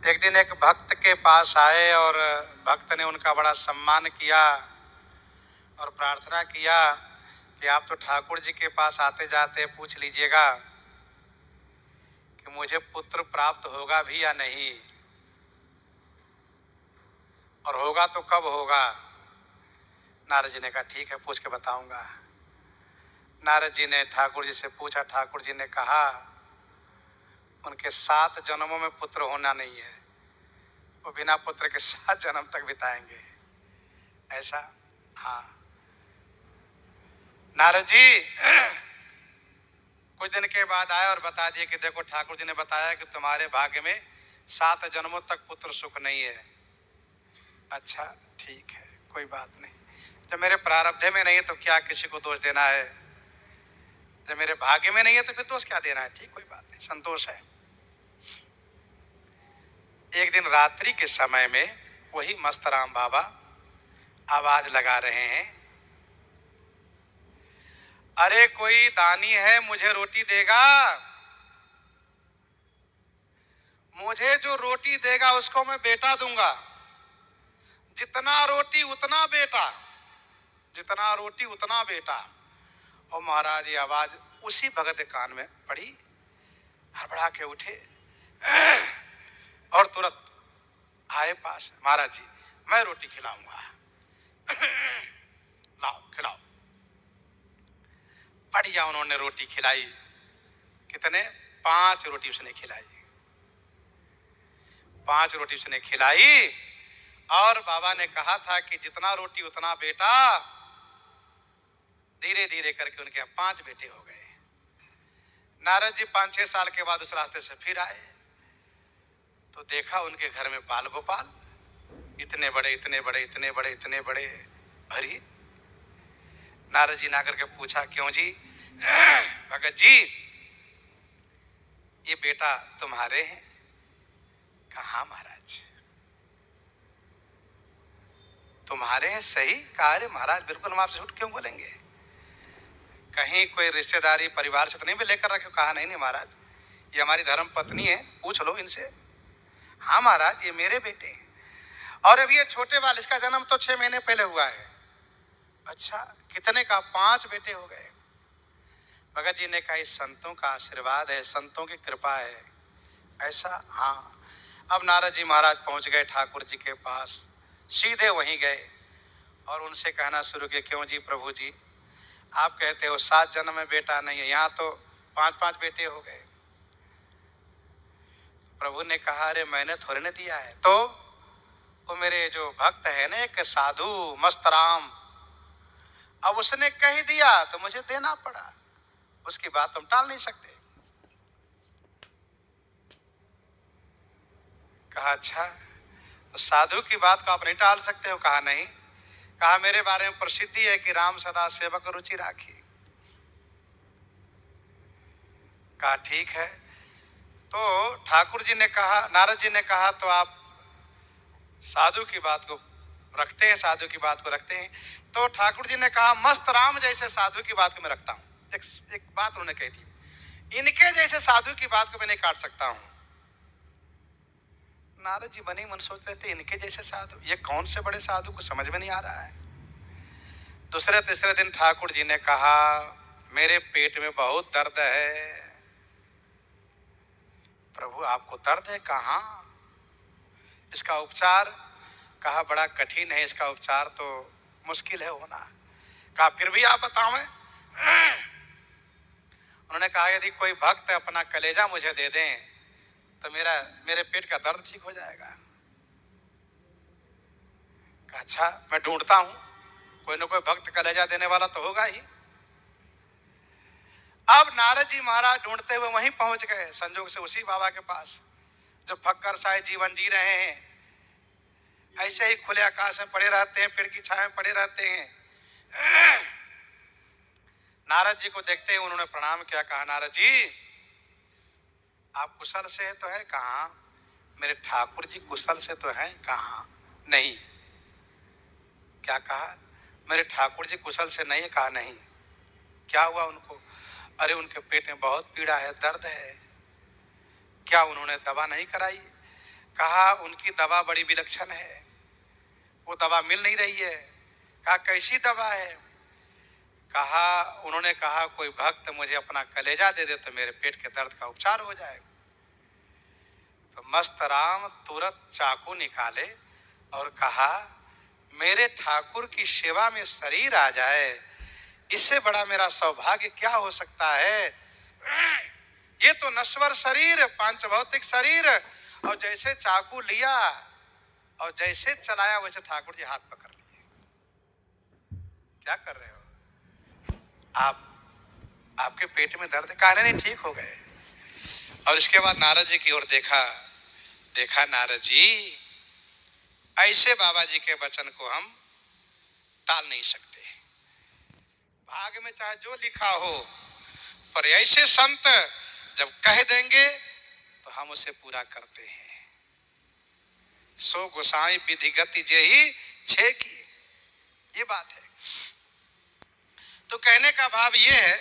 एक दिन एक भक्त के पास आए और भक्त ने उनका बड़ा सम्मान किया और प्रार्थना किया कि आप तो ठाकुर जी के पास आते जाते पूछ लीजिएगा कि मुझे पुत्र प्राप्त होगा भी या नहीं, और होगा तो कब होगा। नारद जी ने कहा ठीक है, पूछ के बताऊंगा। नारद जी ने ठाकुर जी से पूछा। ठाकुर जी ने कहा उनके 7 जन्मों में पुत्र होना नहीं है, वो बिना पुत्र के 7 जन्म तक बिताएंगे। ऐसा? हाँ। नारद जी कुछ दिन के बाद आए और बता दिए कि देखो ठाकुर जी ने बताया कि तुम्हारे भाग्य में 7 जन्मों तक पुत्र सुख नहीं है। अच्छा ठीक है, कोई बात नहीं। जब मेरे प्रारब्ध में नहीं है तो क्या किसी को दोष देना है, जब मेरे भाग्य में नहीं है तो फिर दोष क्या देना है। ठीक, कोई बात नहीं, संतोष है। एक दिन रात्रि के समय में वही मस्तराम बाबा आवाज लगा रहे हैं, अरे कोई दानी है मुझे रोटी देगा, मुझे जो रोटी देगा उसको मैं बेटा दूंगा, जितना रोटी उतना बेटा, जितना रोटी उतना बेटा। और महाराज ये आवाज उसी भगत के कान में पड़ी, हड़बड़ा के उठे और तुरंत आए पास। महाराज जी मैं रोटी खिलाऊंगा, लाओ खिलाओ। बढ़िया उन्होंने रोटी खिलाई। कितने? 5 रोटी उसने खिलाई। 5 रोटी उसने खिलाई और बाबा ने कहा था कि जितना रोटी उतना बेटा। धीरे धीरे करके उनके 5 बेटे हो गए। नारद जी 5-6 साल के बाद उस रास्ते से फिर आए तो देखा उनके घर में बाल गोपाल इतने बड़े इतने बड़े इतने बड़े इतने बड़े। अरे नारद जी ने आकर के पूछा क्यों जी? भगत जी ये बेटा तुम्हारे हैं? कहा महाराज तुम्हारे हैं? सही कहा। अरे महाराज बिल्कुल हम आपसे झूठ क्यों बोलेंगे, कहीं कोई रिश्तेदारी परिवार से तो नहीं लेकर रखे? कहा नहीं नहीं महाराज ये हमारी धर्म पत्नी है, पूछ लो इनसे। हाँ महाराज ये मेरे बेटे हैं, और अब ये छोटे वाले इसका जन्म तो 6 महीने पहले हुआ है। अच्छा कितने का? 5 बेटे हो गए। भगत जी ने कहा इस संतों का आशीर्वाद है, संतों की कृपा है। ऐसा? हाँ। अब नारद जी महाराज पहुंच गए ठाकुर जी के पास, सीधे वहीं गए और उनसे कहना शुरू किया क्यों जी प्रभु जी आप कहते हो 7 जन्म में बेटा नहीं है, यहाँ तो 5-5 बेटे हो गए। प्रभु ने कहा अरे मैंने थोड़े ने दिया है, तो वो मेरे जो भक्त है ना एक साधु मस्तराम, अब उसने कह दिया तो मुझे देना पड़ा, उसकी बात तुम टाल नहीं सकते। कहा अच्छा तो साधु की बात को आप नहीं टाल सकते हो? कहा नहीं। कहा मेरे बारे में प्रसिद्धि है कि राम सदा सेवक रुचि राखी। कहा ठीक है। तो ठाकुर जी ने कहा, नारद जी ने कहा तो आप साधु की बात को रखते हैं, साधु की बात को रखते हैं। तो ठाकुर जी ने कहा मस्त राम जैसे साधु की बात को मैं रखता हूं। एक बात उन्होंने कही थी, इनके जैसे साधु की बात को मैं नहीं काट सकता हूं। नारद जी बने मन सोच रहे थे इनके जैसे साधु, ये कौन से बड़े साधु को समझ में नहीं आ रहा है। दूसरे तीसरे दिन ठाकुर जी ने कहा मेरे पेट में बहुत दर्द है। प्रभु आपको दर्द है? कहाँ? इसका उपचार? कहा बड़ा कठिन है, इसका उपचार तो मुश्किल है होना। कहा फिर भी आप बताओ। उन्होंने कहा यदि कोई भक्त अपना कलेजा मुझे दे दें तो मेरे पेट का दर्द ठीक हो जाएगा। कहा अच्छा मैं ढूंढता हूं, कोई ना कोई भक्त कलेजा देने वाला तो होगा ही। अब नारद जी महाराज ढूंढते हुए वहीं पहुंच गए, संजोग से उसी बाबा के पास जो फक्कर शायद जीवन जी रहे हैं, ऐसे ही खुले आकाश में पड़े रहते हैं, पेड़ की छाया में पड़े रहते हैं। नारद जी को देखते ही उन्होंने प्रणाम किया। कहा नारद जी आप कुशल से तो है? कहा मेरे ठाकुर जी कुशल से तो है? कहा नहीं। क्या कहा? मेरे ठाकुर जी कुशल से नहीं है? कहा नहीं। क्या हुआ उनको? अरे उनके पेट में बहुत पीड़ा है, दर्द है। क्या उन्होंने दवा नहीं कराई? कहा उनकी दवा बड़ी विलक्षण है, वो दवा मिल नहीं रही है। कहा कैसी दवा है? कहा उन्होंने कहा कोई भक्त मुझे अपना कलेजा दे दे तो मेरे पेट के दर्द का उपचार हो जाए। तो मस्त राम तुरंत चाकू निकाले और कहा मेरे ठाकुर की सेवा में शरीर आ जाए, इससे बड़ा मेरा सौभाग्य क्या हो सकता है। ये तो नश्वर शरीर, पांच भौतिक शरीर। और जैसे चाकू लिया और जैसे चलाया वैसे ठाकुर जी हाथ पकड़ लिए। क्या कर रहे हो आप? आपके पेट में दर्द? कहा नहीं ठीक हो गए। और इसके बाद नारद जी की ओर देखा, देखा नारद जी ऐसे बाबा जी के वचन को हम टाल नहीं सकते। भाग में चाहे जो लिखा हो, पर ऐसे संत जब कह देंगे तो हम उसे पूरा करते हैं। सो गोसाई विधि गति जे ही छे की, ये बात है। तो कहने का भाव ये है